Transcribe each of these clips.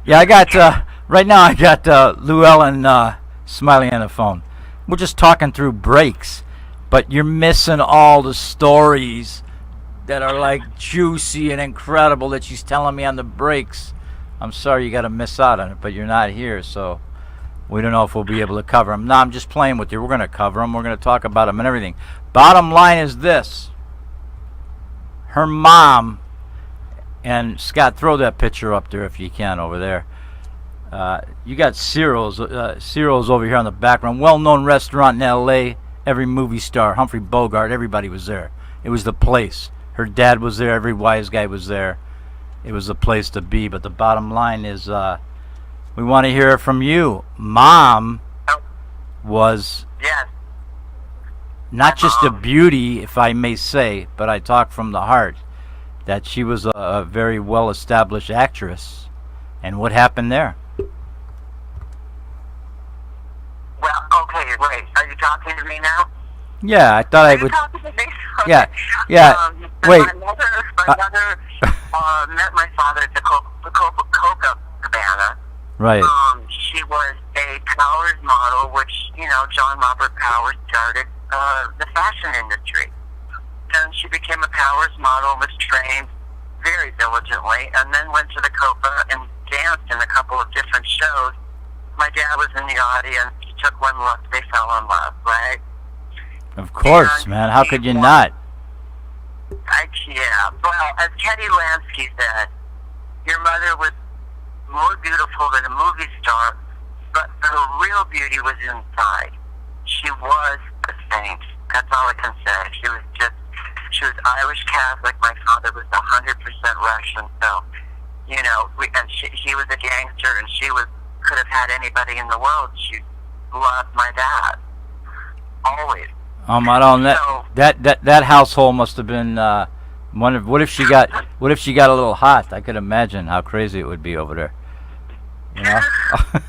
Yeah, I got right now. I got Luellen Smiley on the phone. We're just talking through breaks, but you're missing all the stories that are like juicy and incredible that she's telling me on the breaks. I'm sorry you got to miss out on it, but you're not here, so we don't know if we'll be able to cover them. No, I'm just playing with you. We're going to cover them. We're going to talk about them and everything. Bottom line is this: her mom. And Scott, throw that picture up there if you can over there. You got Cyril's over here on the background. Well-known restaurant in L.A. Every movie star, Humphrey Bogart, everybody was there. It was the place. Her dad was there. Every wise guy was there. It was the place to be. But the bottom line is we want to hear it from you. Mom was not just a beauty, if I may say, but I talk from the heart, that she was a very well-established actress. And what happened there? Well, okay, wait. Are you talking to me now? Yeah, I thought I would. Talking to me? Yeah, yeah. Wait. My mother met my father at the Coca Cabana. Right. She was a Powers model, which, John Robert Powers started the fashion industry. And she became a Powers model, was trained very diligently, and then went to the Copa and danced in a couple of different shows. My dad was in the audience. He took one look. They fell in love, right? Of course, man. How could you not? Yeah. Well, as Teddy Lansky said, your mother was more beautiful than a movie star, but her real beauty was inside. She was a saint. That's all I can say. She was Irish Catholic. My father was 100% Russian. So, and he was a gangster, and she could have had anybody in the world. She loved my dad. Always. I don't know. That household must have been what if she got a little hot? I could imagine how crazy it would be over there. It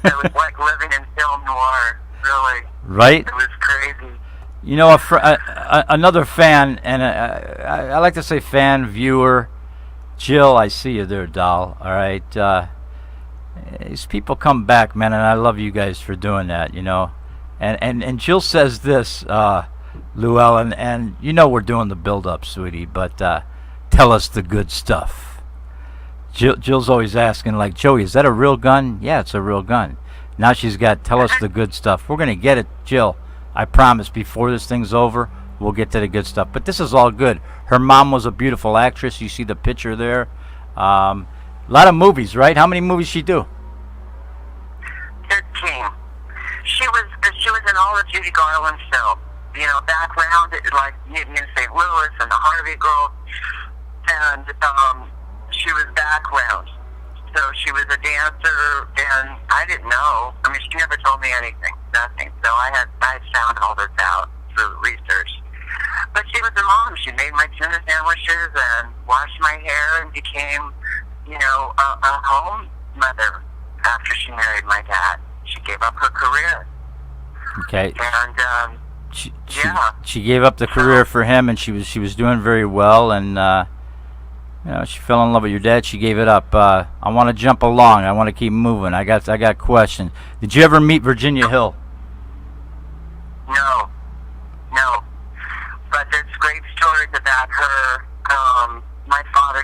was like living in film noir, really. Right? It was crazy. Another fan, and I like to say fan, viewer, Jill, I see you there, doll. All right. These people come back, man, and I love you guys for doing that, And Jill says this, Luellen, and we're doing the build-up, sweetie, but tell us the good stuff. Jill's always asking, like, Joey, is that a real gun? Yeah, it's a real gun. Now she's got, tell us the good stuff. We're going to get it, Jill. I promise, before this thing's over, we'll get to the good stuff. But this is all good. Her mom was a beautiful actress. You see the picture there. A lot of movies, right? How many movies she do? 13. She was in all of Judy Garland's films. Background, like Mutiny in St. Louis and the Harvey Girls. And she was background. So she was a dancer, and I didn't know. I mean, she never told me anything, nothing. So I found all this out through research. But she was a mom. She made my tuna sandwiches and washed my hair and became, a home mother after she married my dad. She gave up her career. Okay. And she gave up the career for him, and she was doing very well, and she fell in love with your dad. She gave it up. I want to jump along. I want to keep moving. I got questions. Did you ever meet Virginia Hill? No. But there's great stories about her. My father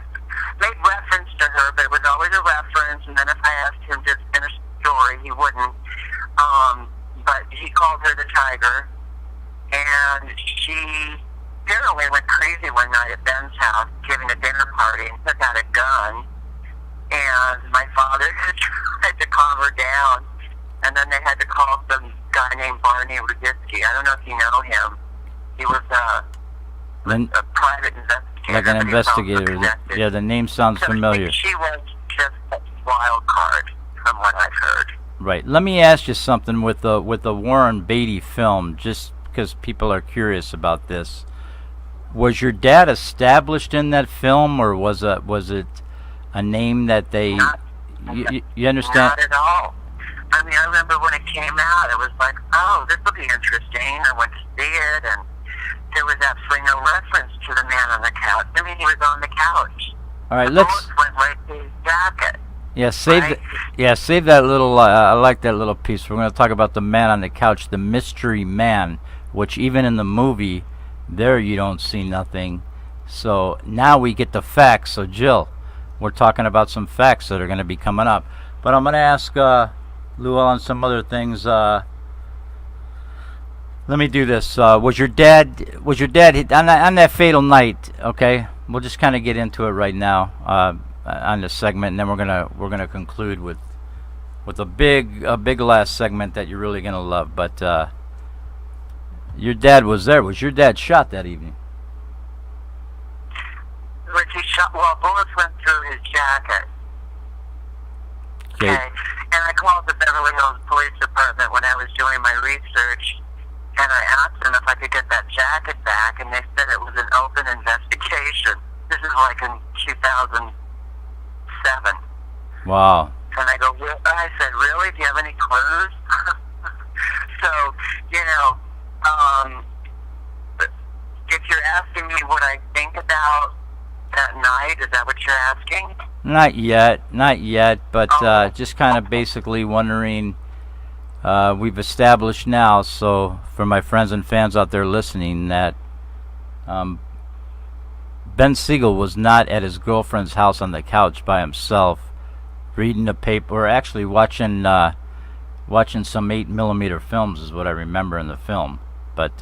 made reference to her, but it was always a reference. And then if I asked him to finish the story, he wouldn't. But he called her the Tiger, and she apparently went crazy one night at Ben's house, giving a dinner party, and took out a gun. And my father tried to calm her down, and then they had to call some guy named Barney Ruditsky. I don't know if you know him. He was a private investigator. Like an investigator. Yeah, the name sounds familiar. She was just a wild card, from what I've heard. Right. Let me ask you something with the Warren Beatty film, just because people are curious about this. Was your dad established in that film, or was it a name that they? You understand? Not at all. I mean, I remember when it came out, it was like, oh, this will be interesting. I went to see it, and there was absolutely no reference to the man on the couch. I mean, he was on the couch. All right, the bullets went right to his jacket. Yeah, save right? save that little. I like that little piece. We're going to talk about the man on the couch, the mystery man, which even in the movie, there you don't see nothing. So now we get the facts. So Jill, we're talking about some facts that are going to be coming up. But I'm going to ask Luellen some other things. Let me do this. Was your dad on that fatal night? Okay, we'll just kind of get into it right now on this segment, and then we're gonna conclude with a big last segment that you're really gonna love. But your dad was there. Was your dad shot that evening? Was he shot? Well, bullets went through his jacket. Okay. And I called the Beverly Hills Police Department when I was doing my research, and I asked them if I could get that jacket back, and they said it was an open investigation. This is like in 2007. Wow. And I go, I said, really? Do you have any clues? So, you know, if you're asking me what I think about that night, is that what you're asking? Not yet, but just kind of basically wondering. We've established now, so for my friends and fans out there listening, that Ben Siegel was not at his girlfriend's house on the couch by himself, reading the paper, or actually watching some 8mm films is what I remember in the film. But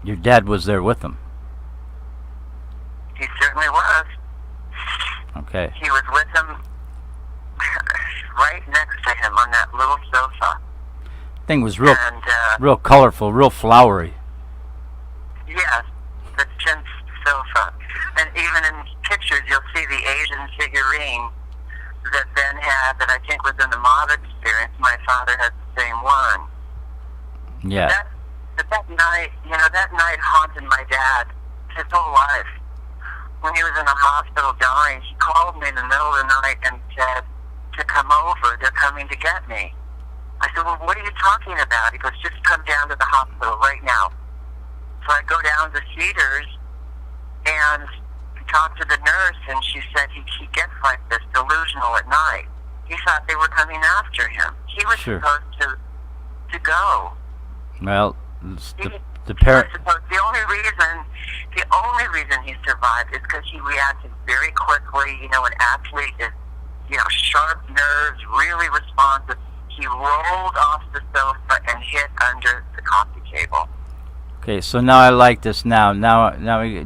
your dad was there with him. He certainly was. Okay. He was with him right next to him on that little sofa. Thing was real, And, real colorful, real flowery. yes, the chintz sofa. And even in pictures, you'll see the Asian figurine that Ben had that I think was in the mob experience. My father had the same one. Yeah. That night, you know, that night haunted my dad his whole life. When he was in the hospital dying, he called me in the middle of the night and said to come over. They're coming to get me. I said, well, what are you talking about? He goes, just come down to the hospital right now. So I go down to Cedars and talk to the nurse, and she said he gets like this, delusional at night. He thought they were coming after him. He was Sure. supposed to go. Well, the parent. parent. The only reason he survived is because he reacted very quickly. You know, an athlete is, you know, sharp nerves, really responsive. He rolled off the sofa and hit under the coffee table. Okay, so now I like this. Now,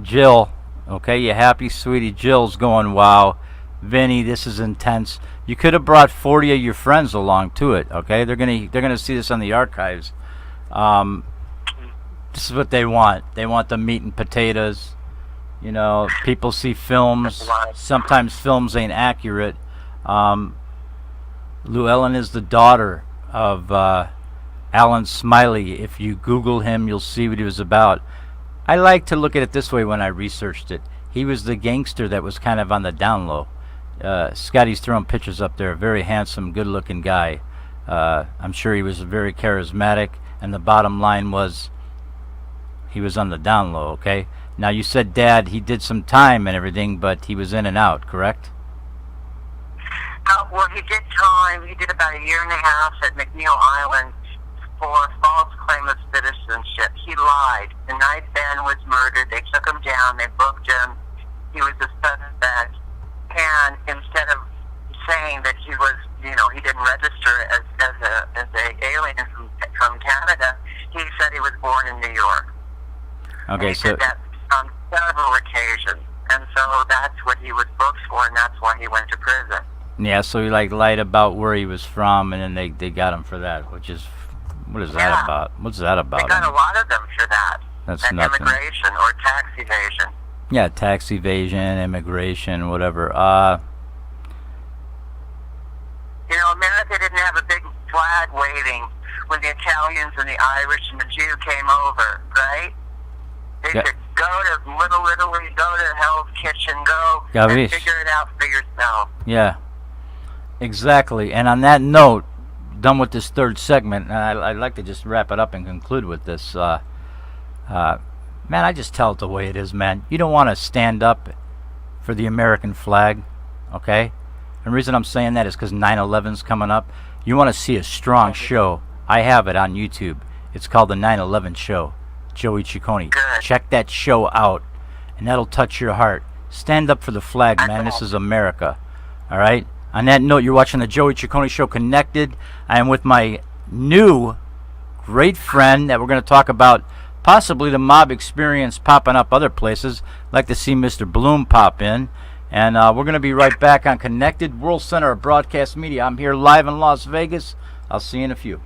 Jill. Okay, you happy, sweetie? Jill's going, wow, Vinny, this is intense. You could have brought 40 of your friends along to it. Okay, they're gonna see this on the archives. This is what they want. They want the meat and potatoes. You know, people see films. Sometimes films ain't accurate. Luellen is the daughter of Luellen Smiley. If you Google him, you'll see what he was about. I like to look at it this way when I researched it. He was the gangster that was kind of on the down low. Scotty's throwing pictures up there. A very handsome, good-looking guy. I'm sure he was very charismatic. And the bottom line was, he was on the down low, okay? Now, you said, Dad, he did some time and everything, but he was in and out, correct? Well, he did time. He did about a year and a half at McNeil Island for false claim of citizenship. He lied. The night Ben was murdered, they took him down, they booked him. He was a suspect. And instead of saying that he was, you know, he didn't register as a alien from Canada, he said he was born in New York. Okay, he so did that on several occasions. And so that's what he was booked for, and that's why he went to prison. yeah, so he like lied about where he was from, and then they got him for that, which is, what is that about? What's that about? They got a lot of them for that. That's and nothing. Immigration or tax evasion. Yeah, tax evasion, immigration, whatever. You know, America didn't have a big flag waving when the Italians and the Irish and the Jew came over, right? They Yeah. said, go to Little Italy, go to Hell's Kitchen, go Yeah, and we- figure it out for yourself. Yeah, exactly. And on that note, done with this third segment, and I'd like to just wrap it up and conclude with this. Man, I just tell it the way it is, man. You don't want to stand up for the American flag, okay? And the reason I'm saying that is because 9/11's coming up. You want to see a strong show, I have it on YouTube. It's called the 9/11 Show, Joey Ciccone. Good. Check that show out, and that'll touch your heart. Stand up for the flag, man. This is America, all right? On that note, you're watching the Joey Ciccone Show Connected. I am with my new great friend that we're going to talk about possibly the mob experience popping up other places. Like to see Mr. Bloom pop in. And we're going to be right back on Connected, World Center of Broadcast Media. I'm here live in Las Vegas. I'll see you in a few.